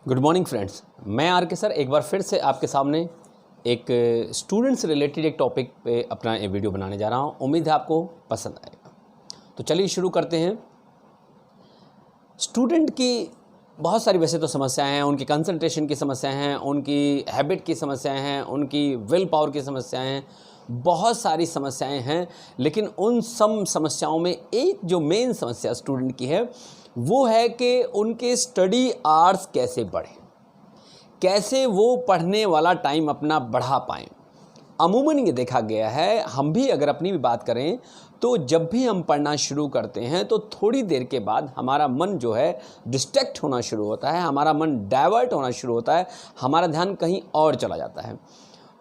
Good morning friends, मैं are के sir एक बार फिर से आपके सामने एक स्टूडेंट से रिलेटेड एक टॉपिक पे अपना ये वीडियो बनाने जा रहा हूँ। उम्मीद है आपको पसंद आएगा। तो चलिए शुरू करते हैं। स्टूडेंट की बहुत सारी वैसे तो समस्याएं हैं, उनकी कंसंट्रेशन की समस्याएं हैं, उनकी हैबिट की समस्याएं हैं, उनकी विल पावर की समस्याएं हैं, बहुत सारी समस्याएं हैं। लेकिन उन सब समस्याओं में एक जो मेन समस्या स्टूडेंट की है वो है कि उनके स्टडी आवर्स कैसे बढ़ें, कैसे वो पढ़ने वाला टाइम अपना बढ़ा पाएँ। अमूमन ये देखा गया है, हम भी अगर अपनी भी बात करें तो जब भी हम पढ़ना शुरू करते हैं तो थोड़ी देर के बाद हमारा मन जो है डिस्ट्रैक्ट होना शुरू होता है, हमारा मन डाइवर्ट होना शुरू होता है, हमारा ध्यान कहीं और चला जाता है।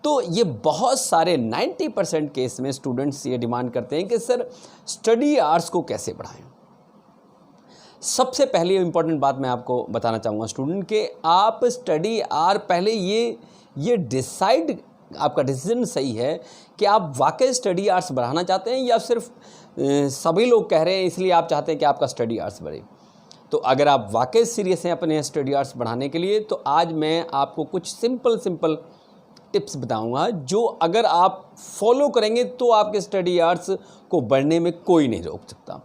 तो ये बहुत सारे 90% केस में स्टूडेंट्स ये डिमांड करते हैं कि सर स्टडी आवर्स को कैसे बढ़ाएं। सबसे पहली इंपॉर्टेंट बात मैं आपको बताना चाहूँगा स्टूडेंट के आप स्टडी आवर पहले ये डिसाइड, आपका डिसीजन सही है कि आप वाकई स्टडी आवर्स बढ़ाना चाहते हैं या सिर्फ सभी लोग कह रहे हैं इसलिए आप चाहते हैं कि आपका स्टडी आवर्स बढ़े। तो अगर आप वाकई सीरियस हैं अपने स्टडी आवर्स बढ़ाने के लिए तो आज मैं आपको कुछ सिंपल टिप्स बताऊंगा जो अगर आप फॉलो करेंगे तो आपके स्टडी आवर्स को बढ़ने में कोई नहीं रोक सकता।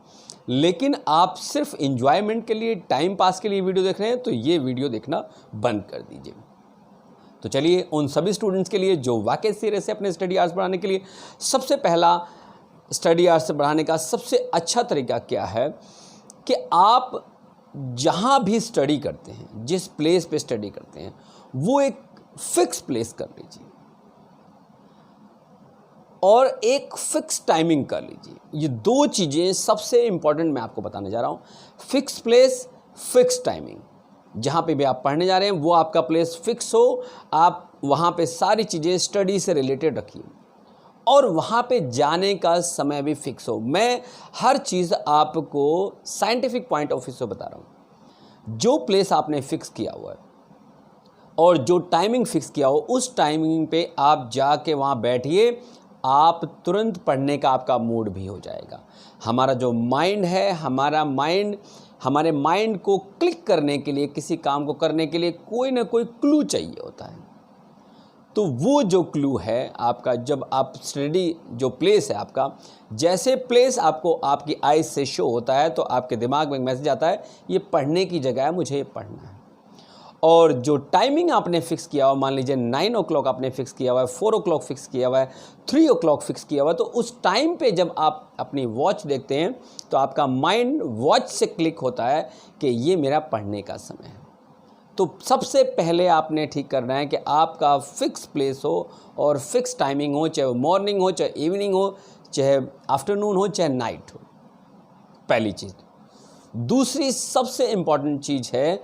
लेकिन आप सिर्फ एंजॉयमेंट के लिए, टाइम पास के लिए वीडियो देख रहे हैं तो ये वीडियो देखना बंद कर दीजिए। तो चलिए उन सभी स्टूडेंट्स के लिए जो वाकई सीरियस है अपने स्टडी आवर्स बढ़ाने के लिए, सबसे पहला स्टडी आवर्स बढ़ाने का सबसे अच्छा तरीका क्या है कि आप जहाँ भी स्टडी करते हैं, जिस प्लेस पे स्टडी करते हैं वो एक फिक्स प्लेस कर लीजिए और एक फिक्स टाइमिंग कर लीजिए। ये दो चीज़ें सबसे इंपॉर्टेंट मैं आपको बताने जा रहा हूँ। Fix place, fix timing. जहाँ पे भी आप पढ़ने जा रहे हैं वो आपका प्लेस फिक्स हो, आप वहाँ पे सारी चीज़ें स्टडी से रिलेटेड रखिए और वहाँ पे जाने का समय भी फिक्स हो। मैं हर चीज़ आपको साइंटिफिक पॉइंट ऑफ व्यू से बता रहा हूँ। जो प्लेस आपने फिक्स किया हुआ है और जो टाइमिंग फिक्स किया हो उस टाइमिंग पे आप जाके वहाँ बैठिए, आप तुरंत पढ़ने का आपका मूड भी हो जाएगा। हमारा जो माइंड है, हमारे माइंड को क्लिक करने के लिए, किसी काम को करने के लिए कोई ना कोई क्लू चाहिए होता है। तो वो जो क्लू है आपका, जब आप स्टडी जो प्लेस है आपका, जैसे प्लेस आपको आपकी आइज से शो होता है तो आपके दिमाग में एक मैसेज आता है ये पढ़ने की जगह है, मुझे ये पढ़ना है। और जो टाइमिंग आपने फिक्स किया हुआ, मान लीजिए 9 o'clock आपने फिक्स किया हुआ है, 4 o'clock फिक्स किया हुआ है, 3 o'clock फिक्स किया हुआ है, तो उस टाइम पे जब आप अपनी वॉच देखते हैं तो आपका माइंड वॉच से क्लिक होता है कि ये मेरा पढ़ने का समय है। तो सबसे पहले आपने ठीक करना है कि आपका फिक्स प्लेस हो और फिक्स टाइमिंग हो, चाहे मॉर्निंग हो, चाहे इवनिंग हो, चाहे आफ्टरनून हो, चाहे नाइट हो। पहली चीज़। दूसरी सबसे इम्पॉर्टेंट चीज़ है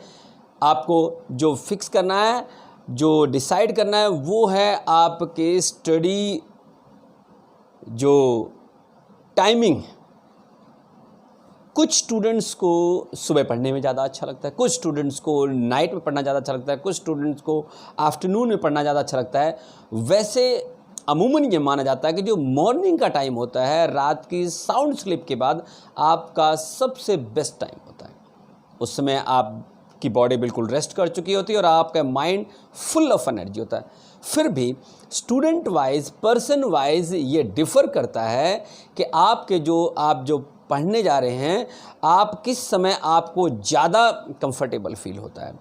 आपको जो फिक्स करना है, जो डिसाइड करना है वो है आपके स्टडी जो टाइमिंग। कुछ स्टूडेंट्स को सुबह पढ़ने में ज़्यादा अच्छा लगता है, कुछ स्टूडेंट्स को नाइट में पढ़ना ज़्यादा अच्छा लगता है, कुछ स्टूडेंट्स को आफ्टरनून में पढ़ना ज़्यादा अच्छा लगता है। वैसे अमूमन ये माना जाता है कि जो मॉर्निंग का टाइम होता है, रात की साउंड स्लीप के बाद आपका सबसे बेस्ट टाइम होता है। उस समय आपकी बॉडी बिल्कुल रेस्ट कर चुकी होती है और आपका माइंड फुल ऑफ एनर्जी होता है। फिर भी स्टूडेंट वाइज, पर्सन वाइज ये डिफ़र करता है कि आप जो पढ़ने जा रहे हैं, आप किस समय आपको ज़्यादा कंफर्टेबल फील होता है।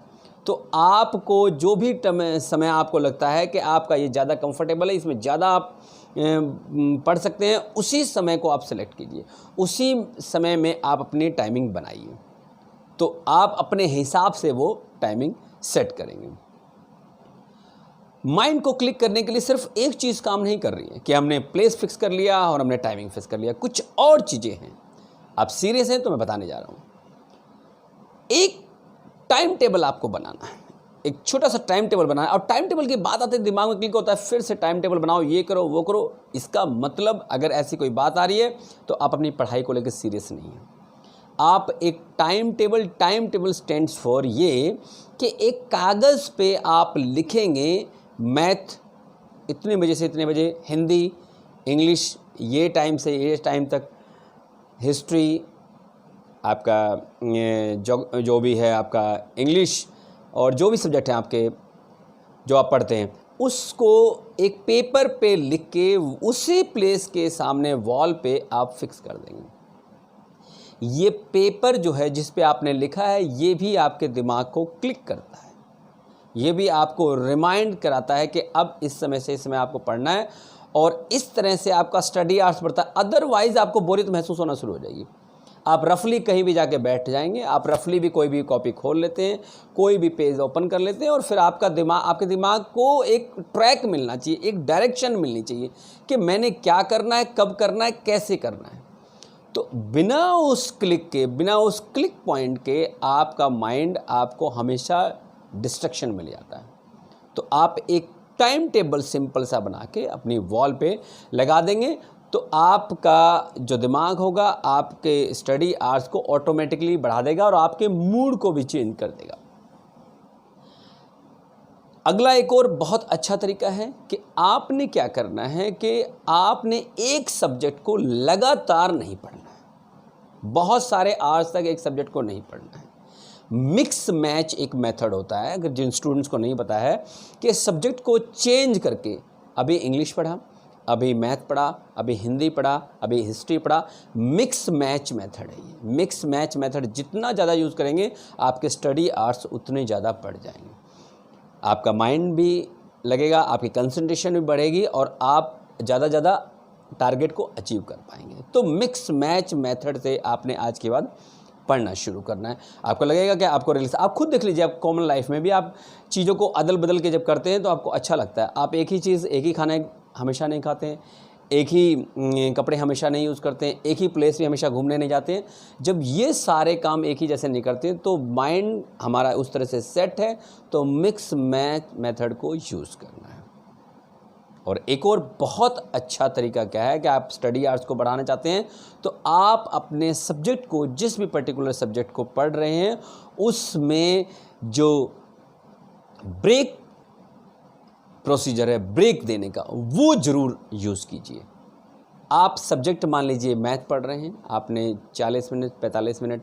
तो आपको जो भी समय आपको लगता है कि आपका ये ज़्यादा कंफर्टेबल है, इसमें ज़्यादा आप पढ़ सकते हैं, उसी समय को आप सेलेक्ट कीजिए, उसी समय में आप अपनी टाइमिंग बनाइए। तो आप अपने हिसाब से वो टाइमिंग सेट करेंगे। माइंड को क्लिक करने के लिए सिर्फ एक चीज़ काम नहीं कर रही है कि हमने प्लेस फिक्स कर लिया और हमने टाइमिंग फिक्स कर लिया, कुछ और चीज़ें हैं। आप सीरियस हैं तो मैं बताने जा रहा हूँ। एक टाइम टेबल आपको बनाना है, एक छोटा सा टाइम टेबल बनाना है। और टाइम टेबल की बात आते दिमाग में क्लिक होता है फिर से टाइम टेबल बनाओ, ये करो वो करो। इसका मतलब अगर ऐसी कोई बात आ रही है तो आप अपनी पढ़ाई को लेकर सीरियस नहीं हैं। आप एक टाइम टेबल स्टैंड्स फॉर ये कि एक कागज़ पे आप लिखेंगे मैथ इतने बजे से इतने बजे, हिंदी, इंग्लिश ये टाइम से ये टाइम तक, हिस्ट्री आपका जो भी है आपका इंग्लिश, और जो भी सब्जेक्ट हैं आपके जो आप पढ़ते हैं उसको एक पेपर पे लिख के उसी प्लेस के सामने वॉल पे आप फिक्स कर देंगे। ये पेपर जो है जिस पे आपने लिखा है ये भी आपके दिमाग को क्लिक करता है, ये भी आपको रिमाइंड कराता है कि अब इस समय से इस समय आपको पढ़ना है, और इस तरह से आपका स्टडी आवर्स बढ़ता है। अदरवाइज आपको बोरियत महसूस होना शुरू हो जाएगी। आप रफली कहीं भी जाके बैठ जाएंगे, आप रफली भी कोई भी कॉपी खोल लेते हैं, कोई भी पेज ओपन कर लेते हैं, और फिर आपके दिमाग को एक ट्रैक मिलना चाहिए, एक डायरेक्शन मिलनी चाहिए कि मैंने क्या करना है, कब करना है, कैसे करना है। तो बिना उस क्लिक पॉइंट के आपका माइंड आपको हमेशा डिस्ट्रक्शन मिल जाता है। तो आप एक टाइम टेबल सिंपल सा बना के अपनी वॉल पे लगा देंगे तो आपका जो दिमाग होगा आपके स्टडी आवर्स को ऑटोमेटिकली बढ़ा देगा और आपके मूड को भी चेंज कर देगा। अगला एक और बहुत अच्छा तरीका है कि आपने क्या करना है कि आपने एक सब्जेक्ट को लगातार नहीं पढ़ना है, बहुत सारे आवर्स तक एक सब्जेक्ट को नहीं पढ़ना है। मिक्स मैच एक मेथड होता है, अगर जिन स्टूडेंट्स को नहीं पता है, कि सब्जेक्ट को चेंज करके अभी इंग्लिश पढ़ा, अभी मैथ पढ़ा, अभी हिंदी पढ़ा, अभी हिस्ट्री पढ़ा। मिक्स मैच मेथड है ये। मिक्स मैच मेथड जितना ज़्यादा यूज़ करेंगे आपके स्टडी आवर्स उतने ज़्यादा बढ़ जाएंगे, आपका माइंड भी लगेगा, आपकी कंसंट्रेशन भी बढ़ेगी और आप ज़्यादा टारगेट को अचीव कर पाएंगे। तो मिक्स मैच मेथड से आपने आज के बाद पढ़ना शुरू करना है। आपको लगेगा कि आपको आप खुद देख लीजिए, आप कॉमन लाइफ में भी आप चीज़ों को अदल बदल के जब करते हैं तो आपको अच्छा लगता है। आप एक ही चीज़, एक ही खाना हमेशा नहीं खाते हैं, एक ही कपड़े हमेशा नहीं यूज़ करते हैं, एक ही प्लेस पे हमेशा घूमने नहीं जाते हैं। जब ये सारे काम एक ही जैसे नहीं करते हैं तो माइंड हमारा उस तरह से सेट है। तो मिक्स मैच मेथड को यूज़ करना है। और एक और बहुत अच्छा तरीका क्या है कि आप स्टडी आवर्स को बढ़ाना चाहते हैं तो आप अपने सब्जेक्ट को, जिस भी पर्टिकुलर सब्जेक्ट को पढ़ रहे हैं, उसमें जो ब्रेक प्रोसीजर है, ब्रेक देने का, वो ज़रूर यूज़ कीजिए। आप सब्जेक्ट मान लीजिए मैथ पढ़ रहे हैं, आपने 40 मिनट 45 मिनट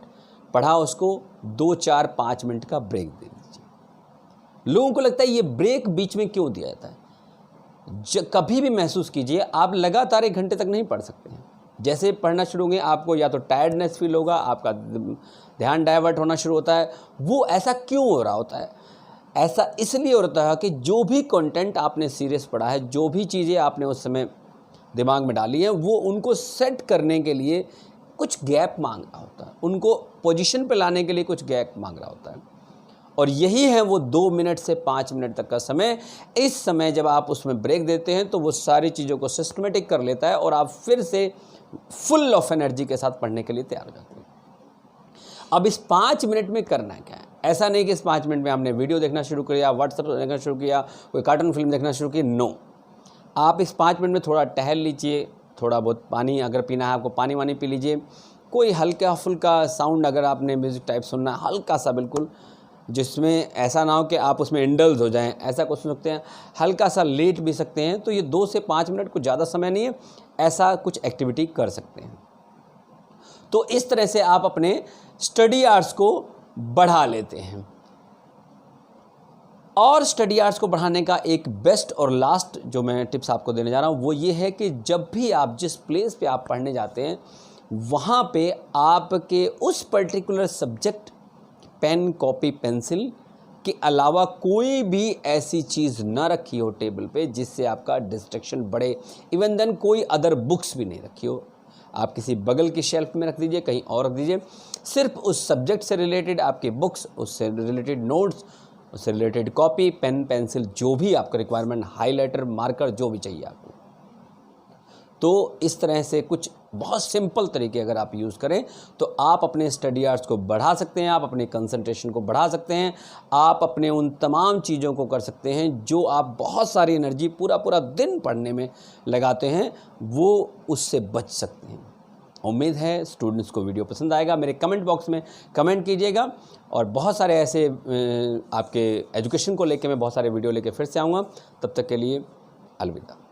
पढ़ा, उसको 2 4 5 मिनट का ब्रेक दे दीजिए। लोगों को लगता है ये ब्रेक बीच में क्यों दिया जाता है। कभी भी महसूस कीजिए, आप लगातार 1 घंटे तक नहीं पढ़ सकते हैं। जैसे पढ़ना शुरू होंगे आपको या तो टायर्डनेस फील होगा, आपका ध्यान डाइवर्ट होना शुरू होता है। वो ऐसा क्यों हो रहा होता है? ऐसा इसलिए होता है कि जो भी कंटेंट आपने सीरियस पढ़ा है, जो भी चीज़ें आपने उस समय दिमाग में डाली हैं, वो उनको सेट करने के लिए कुछ गैप मांग रहा होता है, उनको पोजीशन पे लाने के लिए कुछ गैप मांग रहा होता है। और यही है वो 2 मिनट से 5 मिनट तक का समय। इस समय जब आप उसमें ब्रेक देते हैं तो वो सारी चीज़ों को सिस्टमेटिक कर लेता है और आप फिर से फुल ऑफ एनर्जी के साथ पढ़ने के लिए तैयार हो जाते हैं। अब इस 5 मिनट में करना क्या है? ऐसा नहीं कि इस 5 मिनट में हमने वीडियो देखना शुरू किया, व्हाट्सएप देखना शुरू किया, कोई कार्टून फिल्म देखना शुरू की। नो, आप इस 5 मिनट में थोड़ा टहल लीजिए, थोड़ा बहुत पानी अगर पीना है आपको पानी वानी पी लीजिए, कोई हल्का फुल्का साउंड अगर आपने म्यूज़िक टाइप सुनना है, हल्का सा बिल्कुल, जिसमें ऐसा ना हो कि आप उसमें इंडल्ज हो जाएं, ऐसा कुछ सुन सकते हैं। हल्का सा लेट भी सकते हैं। तो ये 2 से 5 मिनट कुछ ज़्यादा समय नहीं है, ऐसा कुछ एक्टिविटी कर सकते हैं। तो इस तरह से आप अपने स्टडी आवर्स को बढ़ा लेते हैं। और स्टडी आवर्स को बढ़ाने का एक बेस्ट और लास्ट जो मैं टिप्स आपको देने जा रहा हूँ वो ये है कि जब भी आप जिस प्लेस पे आप पढ़ने जाते हैं वहाँ पे आपके उस particular subject pen, copy, pencil के अलावा कोई भी ऐसी चीज़ ना रखी हो टेबल पे जिससे आपका डिस्ट्रैक्शन बढ़े। इवन देन कोई अदर बुक्स भी नहीं रखी हो, आप किसी बगल की शेल्फ में रख दीजिए, कहीं और रख दीजिए। सिर्फ उस सब्जेक्ट से रिलेटेड आपके बुक्स, उससे रिलेटेड नोट्स, उससे रिलेटेड कॉपी, पेन, पेंसिल, जो भी आपका रिक्वायरमेंट, हाइलाइटर, मार्कर, जो भी चाहिए आपको। तो इस तरह से कुछ बहुत सिंपल तरीके अगर आप यूज़ करें तो आप अपने स्टडी आवर्स को बढ़ा सकते हैं, आप अपने कंसंट्रेशन को बढ़ा सकते हैं, आप अपने उन तमाम चीज़ों को कर सकते हैं जो आप बहुत सारी एनर्जी पूरा दिन पढ़ने में लगाते हैं, वो उससे बच सकते हैं। उम्मीद है स्टूडेंट्स को वीडियो पसंद आएगा। मेरे कमेंट बॉक्स में कमेंट कीजिएगा और बहुत सारे ऐसे आपके एजुकेशन को लेकर मैं बहुत सारे वीडियो लेकर फिर से आऊँगा। तब तक के लिए अलविदा।